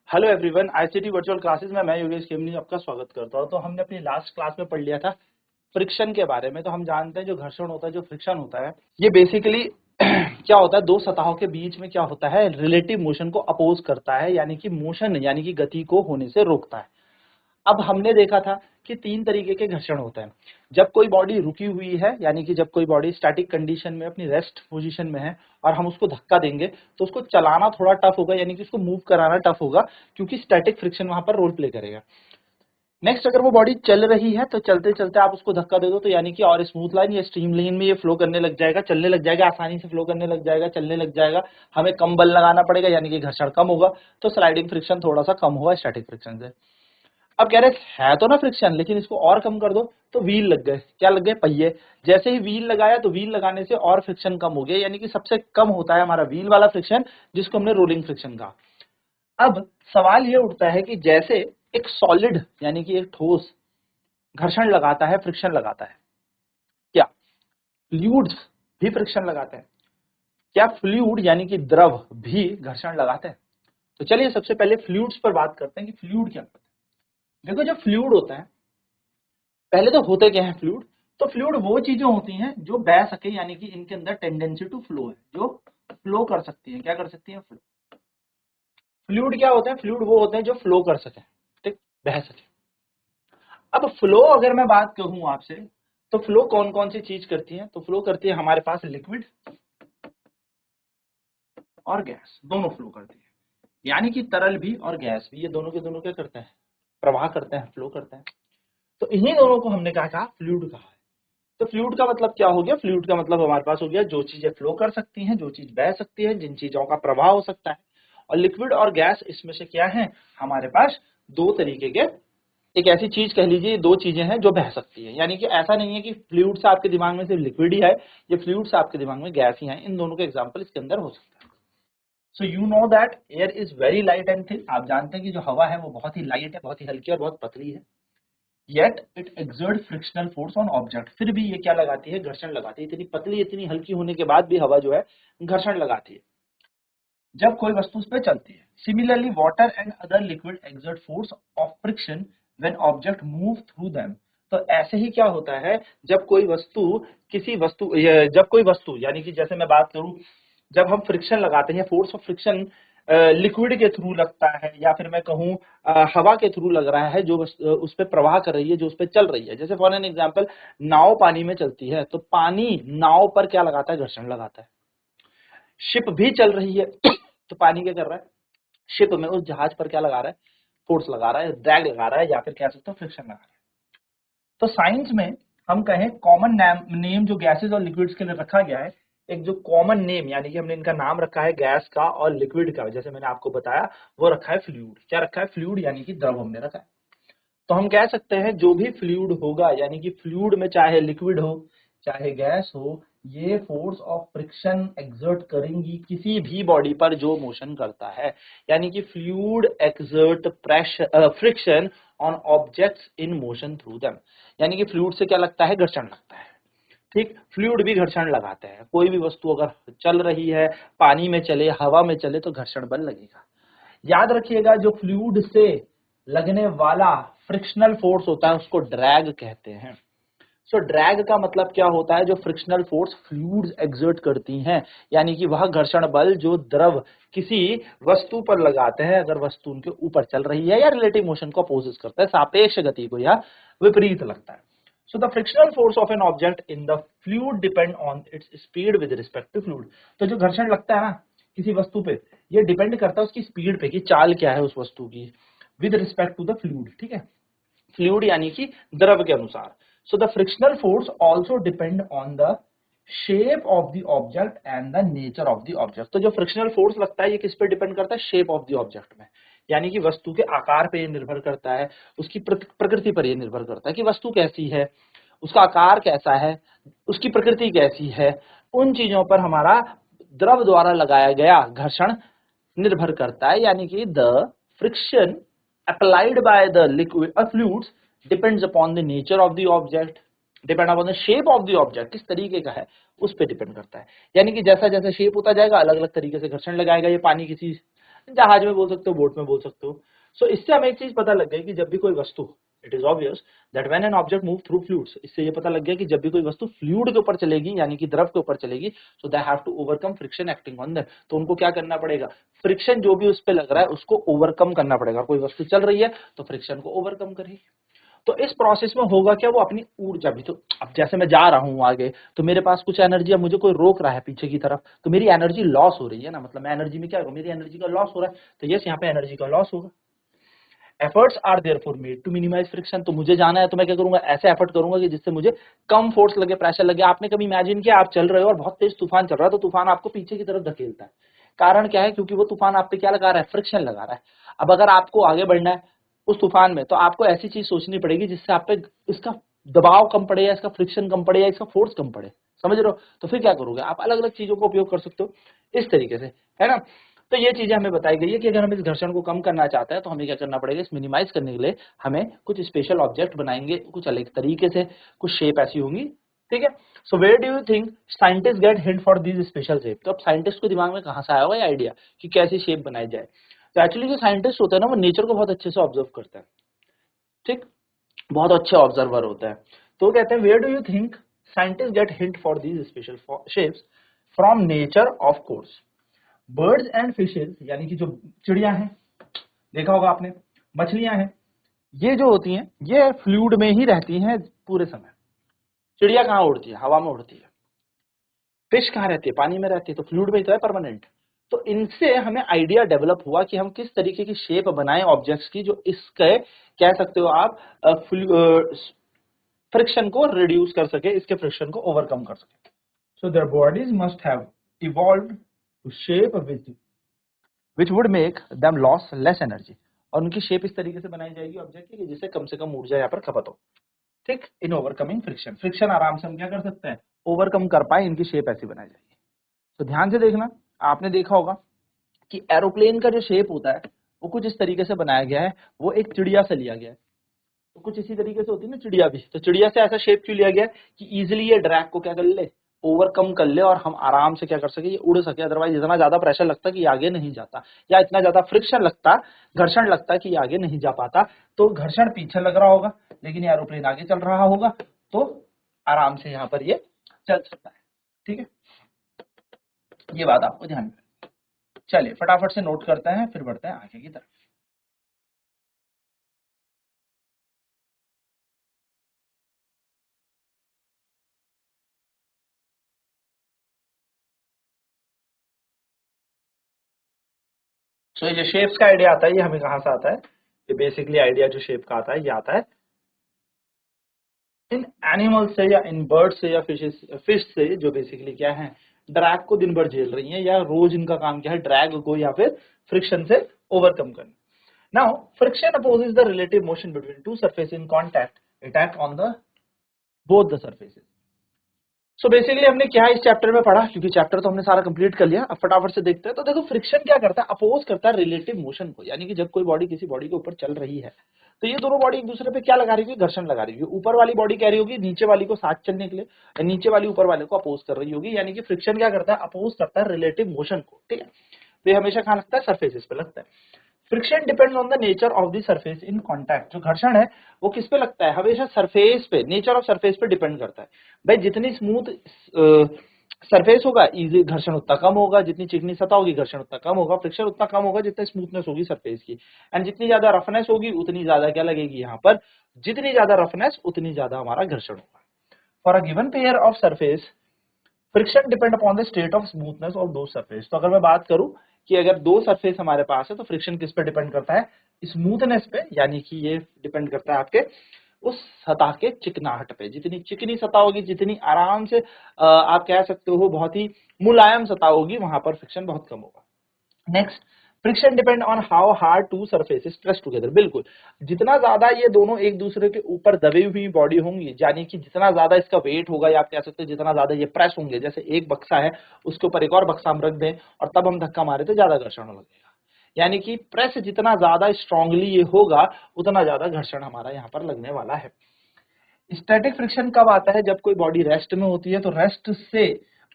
Hello everyone, ICT virtual classes में मैं योगेश खेमनी आपका स्वागत करता हूं। तो हमने अपनी लास्ट क्लास में पढ़ लिया था फ्रिक्शन के बारे में। तो हम जानते हैं जो घर्षण होता है, जो फ्रिक्शन होता है, ये बेसिकली क्या होता है, दो सतहों के बीच में क्या होता है, रिलेटिव मोशन को अपोज करता है, यानी कि मोशन यानी कि गति को होने से रोकता है। अब हमने देखा था कि तीन तरीके के घर्षण होते हैं। जब कोई बॉडी रुकी हुई है, यानी कि जब कोई बॉडी स्टैटिक कंडीशन में अपनी रेस्ट पोजीशन में है और हम उसको धक्का देंगे तो उसको चलाना थोड़ा टफ होगा, यानी कि उसको मूव कराना टफ होगा, क्योंकि स्टैटिक फ्रिक्शन वहां पर रोल प्ले करेगा। नेक्स्ट, अगर वो बॉडी चल रही है तो चलते चलते आप उसको धक्का दे दो तो यानी कि और स्मूथ लाइन या स्ट्रीम लाइन में ये फ्लो करने लग जाएगा, चलने लग जाएगा, आसानी से फ्लो करने लग जाएगा, चलने लग जाएगा। हमें कम बल लगाना पड़ेगा, यानी कि घर्षण कम होगा, तो स्लाइडिंग फ्रिक्शन थोड़ा सा कम होगा स्टैटिक फ्रिक्शन से। अब कह रहे है तो ना फ्रिक्शन, लेकिन इसको और कम कर दो तो व्हील लग गए। क्या लग गए? पहिए। जैसे ही व्हील लगाया तो व्हील लगाने से और फ्रिक्शन कम हो गया, यानी कि सबसे कम होता है हमारा व्हील वाला फ्रिक्शन, जिसको हमने रोलिंग फ्रिक्शन कहा। अब सवाल ये उठता है कि जैसे एक सॉलिड यानी कि एक ठोस घर्षण लगाता है, फ्रिक्शन लगाता है, क्या फ्लूइड्स भी फ्रिक्शन लगाते हैं? क्या फ्लूइड यानी कि द्रव भी घर्षण लगाते हैं? तो चलिए सबसे पहले फ्लूइड्स पर बात करते हैं कि फ्लूइड क्या होता है। देखो, जो फ्लूइड होता है, पहले तो होते क्या है फ्लूइड? तो फ्लूइड वो चीजें होती हैं जो बह सके, यानी कि इनके अंदर टेंडेंसी टू फ्लो है, जो फ्लो कर सकती है। क्या कर सकती है? फ्लो। फ्लूइड क्या होते हैं? फ्लूइड वो होते हैं जो फ्लो कर सके, ठीक, बह सके। अब फ्लो अगर मैं बात कहूं आपसे, तो फ्लो कौन कौन सी चीज करती है? तो फ्लो करती है हमारे पास लिक्विड और गैस, दोनों फ्लो करती है। यानी कि तरल भी और गैस भी, ये दोनों के दोनों क्या करते हैं? प्रवाह करते हैं, फ्लो करते हैं। तो इन्हीं दोनों को हमने क्या कहा? फ्लूइड कहा है। तो फ्लूइड का मतलब क्या हो गया? फ्लूइड का मतलब हमारे पास हो गया जो चीजें फ्लो कर सकती हैं, जो चीज बह सकती है, जिन चीजों का प्रवाह हो सकता है। और लिक्विड और गैस इसमें से क्या है? हमारे पास दो तरीके के, एक ऐसी चीज कह लीजिए, दो चीजें हैं जो बह सकती है। यानी कि ऐसा नहीं है कि फ्लूइड से आपके दिमाग में सिर्फ लिक्विड ही है, या फ्लूइड से आपके दिमाग में गैस ही है। इन दोनों के एग्जाम्पल इसके अंदर हो सकता है। So you know that air is very light and thin. आप जानते हैं कि जो हवा है वो बहुत ही लाइट है, बहुत ही हल्की और बहुत पतली है। Yet it exert frictional force on object. फिर भी ये क्या लगाती है? घर्षण लगाती है। इतनी पतली, इतनी हल्की होने के बाद भी हवा जो है घर्षण लगाती है जब कोई वस्तु उस पर चलती है। Similarly water and other liquid exert force of friction when object move through them. तो ऐसे ही क्या होता है, जब कोई वस्तु जब कोई वस्तु, यानी कि जैसे मैं बात करूं, जब हम फ्रिक्शन लगाते हैं, फोर्स ऑफ फ्रिक्शन लिक्विड के थ्रू लगता है, या फिर मैं कहूं हवा के थ्रू लग रहा है, जो उस पर प्रवाह कर रही है, जो उस पर चल रही है। जैसे फॉर एन एग्जांपल, नाव पानी में चलती है, तो पानी नाव पर क्या लगाता है? घर्षण लगाता है। शिप भी चल रही है तो पानी क्या कर रहा है? शिप में, उस जहाज पर क्या लगा रहा है? फोर्स लगा रहा है, ड्रैग लगा रहा है, या फिर कह सकते हो फ्रिक्शन लगा रहा है। तो साइंस में हम कहें कॉमन नेम जो गैसेस और लिक्विड्स के लिए रखा गया है, एक जो कॉमन नेम, यानी कि हमने इनका नाम रखा है गैस का और लिक्विड का, जैसे मैंने आपको बताया, वो रखा है फ्लूइड। क्या रखा है? फ्लूइड, यानी कि द्रव हमने रखा है। तो हम कह सकते हैं जो भी फ्लूइड होगा, यानी कि फ्लूइड में चाहे लिक्विड हो चाहे गैस हो, ये फोर्स ऑफ फ्रिक्शन एक्सर्ट करेंगी किसी भी बॉडी पर जो मोशन करता है। यानी कि fluid exert pressure friction on objects in motion through them. यानी कि फ्लूइड से क्या लगता है? घर्षण लगता है। ठीक, फ्लूइड भी घर्षण लगाते हैं। कोई भी वस्तु अगर चल रही है, पानी में चले, हवा में चले, तो घर्षण बल लगेगा। याद रखिएगा, जो फ्लूइड से लगने वाला फ्रिक्शनल फोर्स होता है उसको ड्रैग कहते हैं। सो ड्रैग का मतलब क्या होता है? जो फ्रिक्शनल फोर्स फ्लूइड्स एक्सर्ट करती हैं, यानी कि वह घर्षण बल जो द्रव किसी वस्तु पर लगाते हैं, अगर वस्तु उनके ऊपर चल रही है, या रिलेटिव मोशन को अपोजिस करता है, सापेक्ष गति को या विपरीत लगता है। So the frictional force of an object in the fluid depend on its speed with respect to fluid. तो जो घर्षण लगता है ना किसी वस्तु पे, ये डिपेंड करता है उसकी स्पीड पे, कि चाल क्या है उस वस्तु की, with respect to the fluid. ठीक है, फ्लूइड यानी कि द्रव के अनुसार। So the frictional force also depend on the shape of the object and the nature of the object. तो जो फ्रिक्शनल फोर्स लगता है ये किस पे डिपेंड करता है? शेप ऑफ द ऑब्जेक्ट में, यानी कि वस्तु के आकार पे ये निर्भर करता है, उसकी प्रकृति पर ये निर्भर करता है कि वस्तु कैसी है, उसका आकार कैसा है, उसकी प्रकृति कैसी है। उन चीजों पर हमारा द्रव द्वारा लगाया गया घर्षण निर्भर करता है। यानी कि the friction applied by the liquid or fluids depends upon the nature of the object, depend upon the shape of the object, किस तरीके का है उस पे डिपेंड करता है। यानी कि जैसा जैसा शेप होता जाएगा, अलग अलग तरीके से घर्षण लगाएगा। ये पानी किसी जहाज में बोल सकते हो, बोट में बोल सकते हो। सो इससे हमें एक चीज पता लग गई कि जब भी कोई वस्तु, it is obvious that when an object move through fluids, इससे ये पता लग गया कि जब भी कोई वस्तु फ्लूइड के ऊपर चलेगी यानी कि द्रव के ऊपर चलेगी, so they have to overcome friction acting on them, तो उनको क्या करना पड़ेगा, फ्रिक्शन जो भी उस पे लग रहा है उसको ओवरकम करना पड़ेगा। कोई वस्तु चल रही है तो फ्रिक्शन को ओवरकम करेगी। तो इस प्रोसेस में होगा क्या, वो अपनी ऊर्जा भी, तो अब जैसे मैं जा रहा हूं आगे तो मेरे पास कुछ एनर्जी, अब मुझे कोई रोक रहा है पीछे की तरफ, तो मेरी एनर्जी लॉस हो रही है ना, मतलब मैं एनर्जी में क्या होगा, मेरी एनर्जी का लॉस हो रहा है, तो यस यहाँ पे एनर्जी का लॉस होगा। Efforts are therefore made to minimise friction, तो मुझे जाना है तो मैं क्या करूंगा, ऐसे एफर्ट करूंगा कि जिससे मुझे कम फोर्स लगे, प्रेशर लगे। आपने कभी इमेजिन किया आप चल रहे हो और बहुत तेज तूफान चल रहा है, तो तूफान आपको पीछे की तरफ धकेलता है, कारण क्या है, क्योंकि वो तूफान आप पे क्या लगा रहा है, फ्रिक्शन लगा रहा है। अब अगर आपको आगे बढ़ना है उस तूफान में, तो आपको ऐसी चीज सोचनी पड़ेगी जिससे आप पे इसका दबाव कम पड़े या इसका फ्रिक्शन कम पड़े या इसका फोर्स कम पड़े, समझ रहे हो। तो फिर क्या करोगे आप, अलग अलग चीजों का उपयोग कर सकते हो इस तरीके से, है ना। तो ये चीजें हमें बताई गई है कि अगर हम इस घर्षण को कम करना चाहते हैं तो हमें क्या करना पड़ेगा, इस मिनिमाइज करने के लिए हमें कुछ स्पेशल ऑब्जेक्ट बनाएंगे कुछ अलग तरीके से, कुछ शेप ऐसी होंगी, ठीक है। So where do you think scientist get hint for these special shape, तो अब साइंटिस्ट को दिमाग में कहां से आया होगा ये आइडिया कि कैसी शेप बनाई जाए। तो एक्चुअली जो साइंटिस्ट होता है ना, वो नेचर को बहुत अच्छे से ऑब्जर्व करता है, ठीक, बहुत अच्छे ऑब्जर्वर होता है। तो कहते हैं where do you think scientist get hint for these special shapes, from nature of course. Birds and fishes यानी कि जो चिड़िया हैं, देखा होगा आपने, मछलियां हैं, ये जो होती हैं ये फ्लूइड में ही रहती हैं पूरे समय। चिड़िया कहाँ उड़ती है, हवा में उड़ती है। फिश कहाँ रहती है, पानी में रहती है, तो फ्लूइड में ही तो है परमानेंट। तो इनसे हमें आइडिया डेवलप हुआ कि हम किस तरीके की शेप बनाएं ऑब्जेक्ट्स की, जो इसके कह सकते हो आप फ्रिक्शन को रिड्यूस कर सके, इसके फ्रिक्शन को ओवरकम कर सके। So their bodies must have evolved to shape which would make them loss less energy, और उनकी शेप इस तरीके से बनाई जाएगी ऑब्जेक्ट की कि जिससे कम से कम ऊर्जा यहाँ पर खपत हो, ठीक। इन ओवरकमिंग फ्रिक्शन, फ्रिक्शन आराम से हम क्या कर सकते हैं, ओवरकम कर पाए, इनकी शेप ऐसी बनाई जाएगी। तो ध्यान से देखना, आपने देखा होगा कि एरोप्लेन का जो शेप होता है वो कुछ इस तरीके से बनाया गया है, वो एक चिड़िया से लिया गया है। तो कुछ इसी तरीके से होती है ना चिड़िया भी, तो चिड़िया से ऐसा शेप क्यों लिया गया है कि इजिली ये ड्रैग को क्या कर ले, ओवरकम कर ले, और हम आराम से क्या कर सके, ये उड़ सके। अदरवाइज इतना ज्यादा प्रेशर लगता कि ये आगे नहीं जाता, या इतना ज्यादा फ्रिक्शन लगता, घर्षण लगता कि ये आगे नहीं जा पाता। तो घर्षण पीछे लग रहा होगा लेकिन ये एरोप्लेन आगे चल रहा होगा, तो आराम से यहाँ पर ये चल सकता है, ठीक है। ये बात आपको ध्यान में, चलिए फटाफट से नोट करते हैं फिर बढ़ते हैं आगे की तरफ। तो ये शेप्स का आइडिया आता है, ये हमें कहाँ से आता है, ये बेसिकली आइडिया जो शेप का आता है ये आता है इन एनिमल्स से या इन बर्ड्स से या फिश से, जो बेसिकली क्या है, ड्रैग को दिन भर झेल रही हैं, या रोज इनका काम क्या है, ड्रैग को या फिर फ्रिक्शन से ओवरकम करना। Now friction opposes the relative motion between two surface in contact, it act on the both the surfaces. So basically हमने क्या इस चैप्टर में पढ़ा, क्योंकि चैप्टर तो हमने सारा कंप्लीट कर लिया, अब फटाफट से देखते हैं। तो देखो फ्रिक्शन क्या करता है, अपोज करता है रिलेटिव मोशन को, यानी कि जब कोई बॉडी किसी बॉडी के ऊपर चल रही है तो ये दोनों बॉडी एक दूसरे पे क्या लगा रही होगी, घर्षण लगा रही होगी। ऊपर वाली बॉडी कह रही होगी नीचे वाली को साथ चलने के लिए, और नीचे वाली ऊपर वाले को अपोज कर रही होगी, यानी कि फ्रिक्शन क्या करता है, अपोज करता है रिलेटिव मोशन को, ठीक है। तो ये हमेशा कहाँ लगता है, सरफेसेस पे लगता है। Friction depends on the nature of the surface in contact, जो घर्षण है वो किस पे लगता है, हमेशा सरफेस पे, नेचर ऑफ सरफेस पे डिपेंड करता है। भाई जितनी स्मूथ सरफेस होगा इजी घर्षण उतना कम होगा, जितनी चिकनी सतह होगी घर्षण उतना कम होगा, फ्रिक्शन उतना कम होगा जितनी स्मूथनेस होगी सरफेस की। एंड जितनी ज्यादा रफनेस होगी उतनी ज्यादा क्या लगेगी यहाँ पर, जितनी ज्यादा रफनेस उतनी ज्यादा हमारा घर्षण होगा। For a given pair of surface friction depend upon the state of smoothness of दो सरफेस। तो अगर मैं बात करूं कि अगर दो सरफेस हमारे पास है तो फ्रिक्शन किस पे डिपेंड करता है, स्मूथनेस पे, यानी कि ये डिपेंड करता है आपके उस सतह के चिकनाहट पे। जितनी चिकनी सतह होगी, जितनी आराम से आप कह सकते हो बहुत ही मुलायम सतह होगी, वहां पर फ्रिक्शन बहुत कम होगा। Next, friction depend on how hard to surfaces press together. बिल्कुल, जितना ज्यादा ये दोनों एक दूसरे के ऊपर दबी हुई बॉडी होंगी, यानी कि जितना ज्यादा इसका वेट होगा, या आप कह सकते हो जितना ज्यादा ये प्रेस होंगे, जैसे एक बक्सा है उसके ऊपर एक और बक्सा हम रख दें और तब हम धक्का मारे तो ज्यादा घर्षण लगेगा। यानी कि प्रेस जितना ज्यादा स्ट्रांगली ये होगा उतना ज्यादा घर्षण हमारा यहाँ पर लगने वाला है। स्टैटिक फ्रिक्शन कब आता है, जब कोई बॉडी रेस्ट में होती है, तो रेस्ट से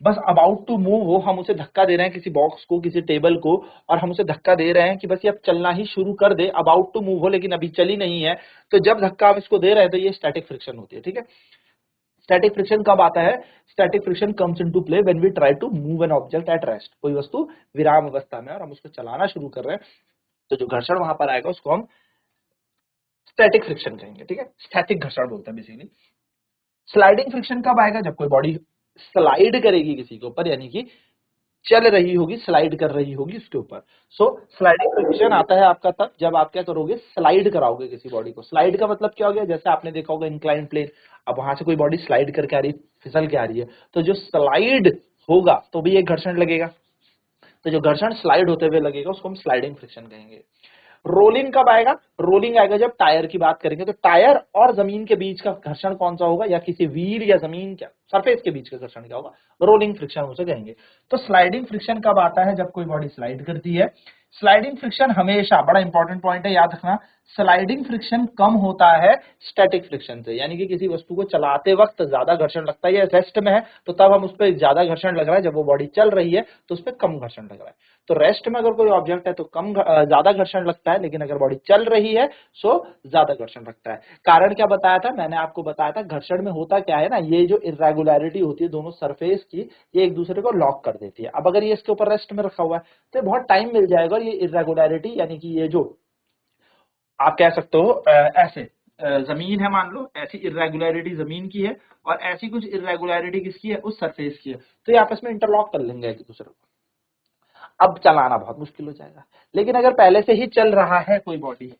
बस अबाउट टू मूव हो, हम उसे धक्का दे रहे हैं किसी बॉक्स को, किसी टेबल को, और हम उसे धक्का दे रहे हैं कि बस ये अब चलना ही शुरू कर दे, अबाउट टू मूव हो लेकिन अभी चली नहीं है, तो जब धक्का हम इसको दे रहे हैं तो ये स्टैटिक फ्रिक्शन होती है। ठीक है, स्टैटिक फ्रिक्शन कब आता है? Static friction comes into play when we try to move an object at rest. कोई वस्तु विराम अवस्था में और हम उसको चलाना शुरू कर रहे हैं, तो जो घर्षण वहां पर आएगा उसको हम स्टैटिक फ्रिक्शन कहेंगे। ठीक है, स्टैटिक घर्षण बोलते हैं बेसिकली। स्लाइडिंग फ्रिक्शन कब आएगा? जब कोई बॉडी स्लाइड करेगी किसी के ऊपर, यानी कि चल रही होगी, स्लाइड कर रही होगी उसके ऊपर। सो स्लाइडिंग फ्रिक्शन आता है आपका तब जब आप क्या करोगे, स्लाइड कराओगे किसी बॉडी को। स्लाइड का मतलब क्या हो गया? जैसे आपने देखा होगा इंक्लाइन प्लेन, अब वहां से कोई बॉडी स्लाइड करके आ रही है, फिसल के आ रही है, तो जो स्लाइड होगा तो भी एक घर्षण लगेगा, तो जो घर्षण स्लाइड होते हुए लगेगा उसको हम स्लाइडिंग फ्रिक्शन कहेंगे। रोलिंग कब आएगा? रोलिंग आएगा जब टायर की बात करेंगे, तो टायर और जमीन के बीच का घर्षण कौन सा होगा, या किसी व्हील या जमीन क्या सरफेस के बीच का घर्षण क्या होगा? रोलिंग फ्रिक्शन उसे कहेंगे। तो स्लाइडिंग फ्रिक्शन कब आता है? जब कोई बॉडी स्लाइड करती है। स्लाइडिंग फ्रिक्शन हमेशा, बड़ा इंपॉर्टेंट पॉइंट है याद रखना, स्लाइडिंग फ्रिक्शन कम होता है स्टैटिक फ्रिक्शन से, यानी कि किसी वस्तु को चलाते वक्त ज्यादा घर्षण लगता है, या रेस्ट में है तो तब हम उस पर ज्यादा घर्षण लग रहा है, जब वो बॉडी चल रही है तो उस पर कम घर्षण लग रहा है। तो रेस्ट में अगर कोई ऑब्जेक्ट है तो ज्यादा घर्षण लगता है, लेकिन अगर बॉडी चल रही है सो ज्यादा घर्षण लगता है। कारण क्या बताया था मैंने? आपको बताया था घर्षण में होता क्या है ना, ये जो इरेगुलरिटी होती है दोनों सरफेस की, ये एक दूसरे को लॉक कर देती है। अब अगर ये इसके ऊपर रेस्ट में रखा हुआ है तो बहुत टाइम मिल जाएगा, और ये इरेगुलरिटी यानी कि ये जो आप कह सकते हो ऐसे जमीन है मान लो, ऐसी इरेगुलरिटी जमीन की है और ऐसी कुछ इरेगुलरिटी किसकी है? उस सरफेस की है, तो ये आपस में इंटरलॉक कर लेंगे एक दूसरे को। अब चलाना बहुत मुश्किल हो जाएगा। लेकिन अगर पहले से ही चल रहा है कोई बॉडी,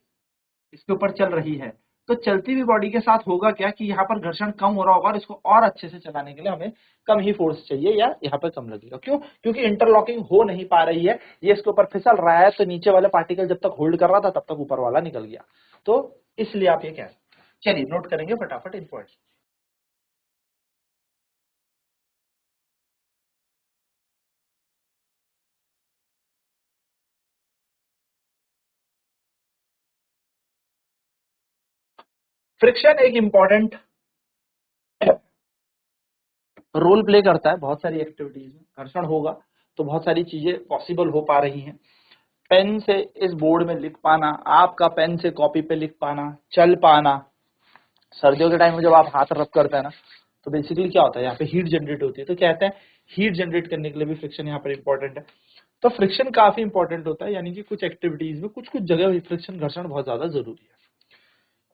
इसके ऊपर चल रही है, तो चलती हुई बॉडी के साथ होगा क्या कि यहाँ पर घर्षण कम हो रहा होगा, और इसको और अच्छे से चलाने के लिए हमें कम ही फोर्स चाहिए, या यहाँ पर कम लगेगा। क्यों? क्योंकि इंटरलॉकिंग हो नहीं पा रही है, ये इसके ऊपर फिसल रहा है, तो नीचे वाला पार्टिकल जब तक होल्ड कर रहा था तब तक ऊपर वाला निकल गया। तो इसलिए आप ये कह सकते हैं। चलिए नोट करेंगे फटाफट इन पॉइंट्स। फ्रिक्शन एक इंपॉर्टेंट रोल प्ले करता है बहुत सारी एक्टिविटीज में। घर्षण होगा तो बहुत सारी चीजें पॉसिबल हो पा रही हैं। पेन से इस बोर्ड में लिख पाना, आपका पेन से कॉपी पे लिख पाना, चल पाना। सर्दियों के टाइम में जब आप हाथ रब करते हैं ना, तो बेसिकली क्या होता है, यहाँ पे हीट जनरेट होती है, तो कहते हैं हीट जनरेट करने के लिए भी फ्रिक्शन यहाँ पर इंपॉर्टेंट है। तो फ्रिक्शन काफी इंपॉर्टेंट होता है, यानी कि कुछ एक्टिविटीज में कुछ कुछ जगह फ्रिक्शन घर्षण बहुत ज्यादा जरूरी है।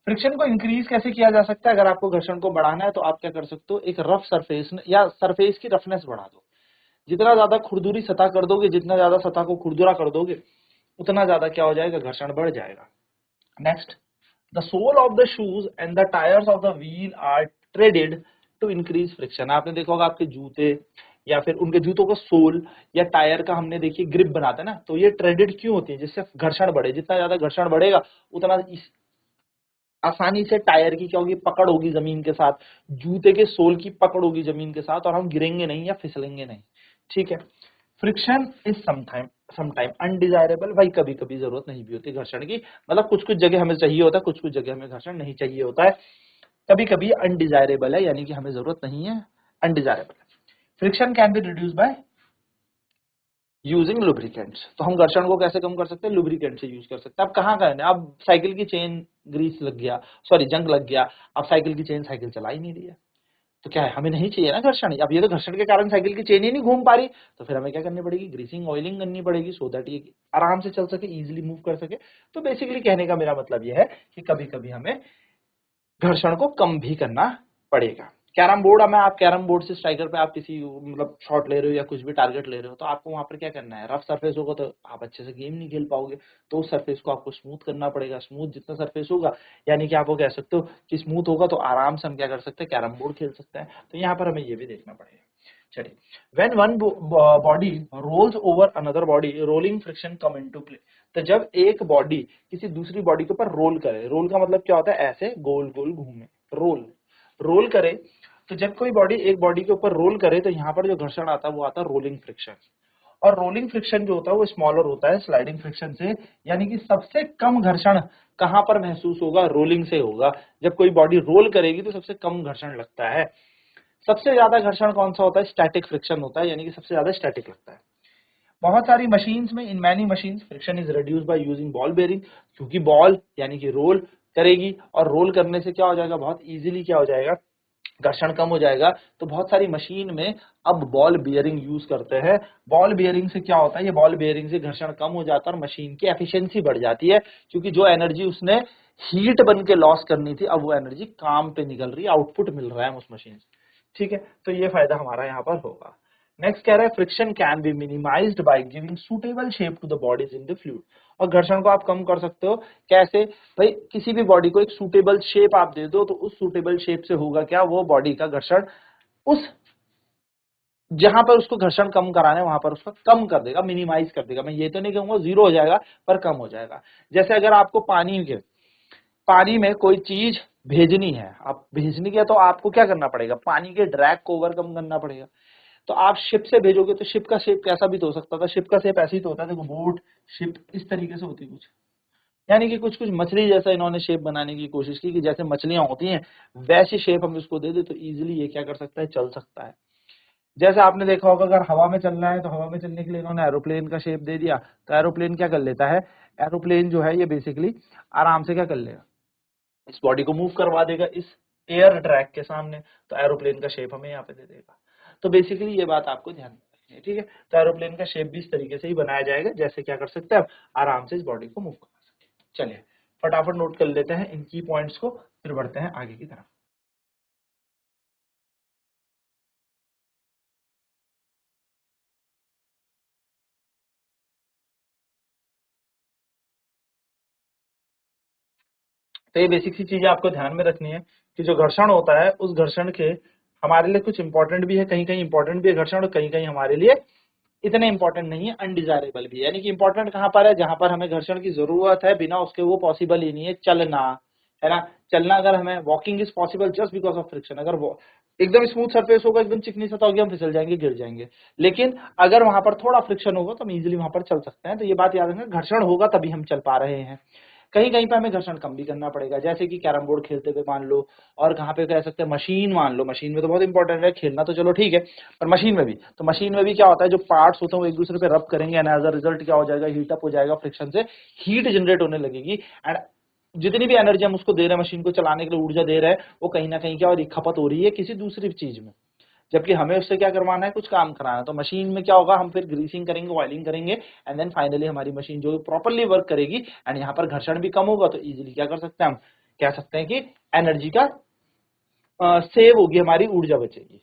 फ्रिक्शन को इंक्रीज कैसे किया जा सकता है? अगर आपको घर्षण को बढ़ाना है तो आप क्या कर सकते हो, एक रफ सरफेस या सरफेस की रफनेस बढ़ा दो। जितना ज्यादा खुरदुरी सतह कर दोगे, जितना ज्यादा सतह को खुरदुरा कर दोगे, उतना ज्यादा क्या हो जाएगा, घर्षण बढ़ जाएगा। Next, the sole of the shoes and the tyres of the wheel are treaded to increase friction. आपने देखा होगा आपके जूते या फिर उनके जूतों का सोल या टायर का हमने देखिए ग्रिप बनाते हैं ना, तो ये ट्रेडेड क्यों होती है? जिससे घर्षण बढ़े। जितना ज्यादा घर्षण बढ़ेगा उतना आसानी से टायर की क्या होगी, पकड़ होगी जमीन के साथ, जूते के सोल की पकड़ होगी जमीन के साथ, और हम गिरेंगे नहीं या फिसलेंगे नहीं। ठीक है, फ्रिक्शन इज समटाइम अनडिजायरेबल। भाई कभी कभी जरूरत नहीं भी होती घर्षण की, मतलब कुछ कुछ जगह हमें चाहिए होता है, कुछ कुछ जगह हमें घर्षण नहीं चाहिए होता है। कभी कभी अनडिजायरेबल है, यानी कि हमें जरूरत नहीं है, अनडिजायरेबल है। Friction can be reduce by using lubricants. तो हम घर्षण को कैसे कम कर सकते हैं? लुब्रिकेंट से यूज कर सकते हैं। अब कहाँ करना है? अब साइकिल की चेन ग्रीस लग गया, सॉरी जंग लग गया, अब साइकिल की चेन साइकिल चला ही नहीं रही है, तो क्या है, हमें नहीं चाहिए ना घर्षण। अब ये तो घर्षण के कारण साइकिल की चेन ही नहीं घूम पा रही, तो फिर हमें क्या करनी पड़ेगी, ग्रीसिंग ऑयलिंग करनी पड़ेगी, सो दैट ये आराम से चल सके, इजीली मूव कर सके। तो बेसिकली कहने का मेरा मतलब ये है कि कभी कभी हमें घर्षण को कम भी करना पड़ेगा। कैरम बोर्ड में, आप कैरम बोर्ड से स्ट्राइकर पे आप किसी मतलब शॉट ले रहे हो या कुछ भी टारगेट ले रहे हो, तो आपको वहां पर क्या करना है, रफ सरफेस होगा तो आप अच्छे से गेम नहीं खेल पाओगे, तो उस सरफेस को आपको स्मूथ करना पड़ेगा। स्मूथ जितना सरफेस होगा, यानी कि आपको कह सकते हो कि स्मूथ होगा तो आराम से हम क्या कर सकते हैं, कैरम बोर्ड खेल सकते हैं। तो यहाँ पर हमें ये भी देखना पड़ेगा। चलिए, when one body rolls over another body, rolling friction come into play. तो जब एक बॉडी किसी दूसरी बॉडी के ऊपर रोल करे, रोल का मतलब क्या होता है, ऐसे गोल गोल घूमे, रोल रोल करे, तो जब कोई बॉडी एक बॉडी के ऊपर रोल करे तो यहाँ पर जो घर्षण आता है वो आता है रोलिंग फ्रिक्शन। और रोलिंग फ्रिक्शन जो होता है वो स्मॉलर होता है स्लाइडिंग फ्रिक्शन से, यानी कि सबसे कम घर्षण कहां पर महसूस होगा, रोलिंग से होगा। जब कोई बॉडी रोल करेगी तो सबसे कम घर्षण लगता है। सबसे ज्यादा घर्षण कौन सा होता है? स्टैटिक फ्रिक्शन होता है, यानी कि सबसे ज्यादा स्टैटिक लगता है। बहुत सारी मशीन्स में, in many machines, friction is reduce by using ball bearing, क्योंकि बॉल यानी कि रोल करेगी, और रोल करने से क्या हो जाएगा, बहुत इजीली क्या हो जाएगा, घर्षण कम हो जाएगा। तो बहुत सारी मशीन में अब बॉल बियरिंग यूज करते हैं। बॉल बियरिंग से क्या होता है, ये बॉल बियरिंग से घर्षण कम हो जाता है और मशीन की एफिशिएंसी बढ़ जाती है, क्योंकि जो एनर्जी उसने हीट बन के लॉस करनी थी, अब वो एनर्जी काम पे निकल रही है, आउटपुट मिल रहा है उस मशीन से। ठीक है, तो ये फायदा हमारा यहाँ पर होगा। नेक्स्ट कह रहा है friction can be minimised by giving suitable shape to the bodies in the fluid. और घर्षण को आप कम कर सकते हो कैसे? भाई किसी भी बॉडी को एक सूटेबल शेप आप दे दो, तो उस सूटेबल शेप से होगा क्या, वो बॉडी का घर्षण उस जहां पर उसको घर्षण कम कराना है वहां पर उसका कम कर देगा, मिनिमाइज कर देगा। मैं ये तो नहीं कहूंगा जीरो हो जाएगा, पर कम हो जाएगा। जैसे अगर आपको पानी में कोई चीज भेजनी है, अब भेजनी है तो आपको क्या करना पड़ेगा, पानी के ड्रैग को ओवरकम करना पड़ेगा। तो आप शिप से भेजोगे तो शिप का शेप कैसा भी तो हो सकता था, शिप का शेप ऐसे ही तो होता है, देखो बोट शिप इस तरीके से होती है कुछ, यानी कि कुछ कुछ मछली जैसा इन्होंने शेप बनाने की कोशिश की, कि जैसे मछलियां होती हैं वैसी शेप हम इसको दे दे तो इजीली ये क्या कर सकता है, चल सकता है। जैसे आपने देखा होगा, अगर हवा में चलना है तो हवा में चलने के लिए इन्होंने एरोप्लेन का शेप दे दिया, तो एरोप्लेन क्या कर लेता है, एरोप्लेन जो है ये बेसिकली आराम से क्या कर लेगा, इस बॉडी को मूव करवा देगा इस एयर ट्रैक के सामने, तो एरोप्लेन का शेप हमें यहाँ पे दे देगा। तो बेसिकली ये बात आपको ध्यान में रखनी है। ठीक है, तो एरोप्लेन का शेप भी इस तरीके से ही बनाया जाएगा, जैसे क्या कर सकते हैं, आप आराम से इस बॉडी को मूव करा सकते हैं। चलिए फटाफट नोट कर लेते हैं इन की पॉइंट्स को, फिर बढ़ते हैं आगे की तरफ। तो ये बेसिक सी चीजें आपको ध्यान में रखनी है कि जो घर्षण होता है उस घर्षण के हमारे लिए कुछ इंपॉर्टेंट भी है, कहीं कहीं इंपॉर्टेंट भी है घर्षण, और कहीं कहीं हमारे लिए इतने इंपॉर्टेंट नहीं है, अनडिजायरेबल भी है। यानी कि इंपॉर्टेंट कहां पर है, जहां पर हमें घर्षण की जरूरत है, बिना उसके वो पॉसिबल ही नहीं है, चलना है ना। चलना अगर हमें, walking is possible just because of friction. अगर वो एकदम स्मूथ सरफेस होगा, एकदम चिकनी सतह होगी, हम फिसल जाएंगे, गिर जाएंगे। लेकिन अगर वहां पर थोड़ा फ्रिक्शन होगा तो हम इजिली वहां पर चल सकते हैं। तो ये बात याद रखना, घर्षण होगा तभी हम चल पा रहे हैं। कहीं कहीं पे हमें घर्षण कम भी करना पड़ेगा, जैसे कि कैरम बोर्ड खेलते हुए मान लो, और कहाँ पे कह सकते हैं, मशीन मान लो, मशीन में तो बहुत इंपॉर्टेंट है, खेलना तो चलो ठीक है, पर मशीन में भी, तो मशीन में भी क्या होता है, जो पार्ट्स होते हैं वो एक दूसरे पे रब करेंगे, एंड एज अ रिजल्ट क्या हो जाएगा, हीट अप हो जाएगा, फ्रिक्शन से हीट जनरेट होने लगेगी, एंड जितनी भी एनर्जी हम उसको दे रहे हैं, मशीन को चलाने के लिए ऊर्जा दे रहे हैं, वो कहीं ना कहीं क्या हो रही, खपत हो रही है किसी दूसरी चीज में, जबकि हमें उससे क्या करवाना है, कुछ काम कराना है। तो मशीन में क्या होगा, हम फिर ग्रीसिंग करेंगे, ऑयलिंग करेंगे, एंड देन फाइनली हमारी मशीन जो प्रॉपर्ली वर्क करेगी, एंड यहाँ पर घर्षण भी कम होगा, तो इजीली क्या कर सकते हैं, हम कह सकते हैं कि एनर्जी का सेव होगी, हमारी ऊर्जा बचेगी।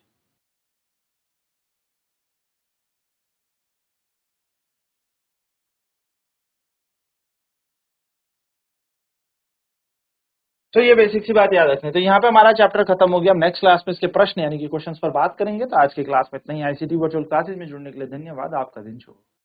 तो ये बेसिक सी बात याद रखनी है। तो यहाँ पे हमारा चैप्टर खत्म हो गया। नेक्स्ट क्लास में इसके प्रश्न यानी कि क्वेश्चंस पर बात करेंगे। तो आज की क्लास में इतना ही। आईसीटी वर्चुअल क्लासेस में जुड़ने के लिए धन्यवाद। आपका दिन शुभ हो।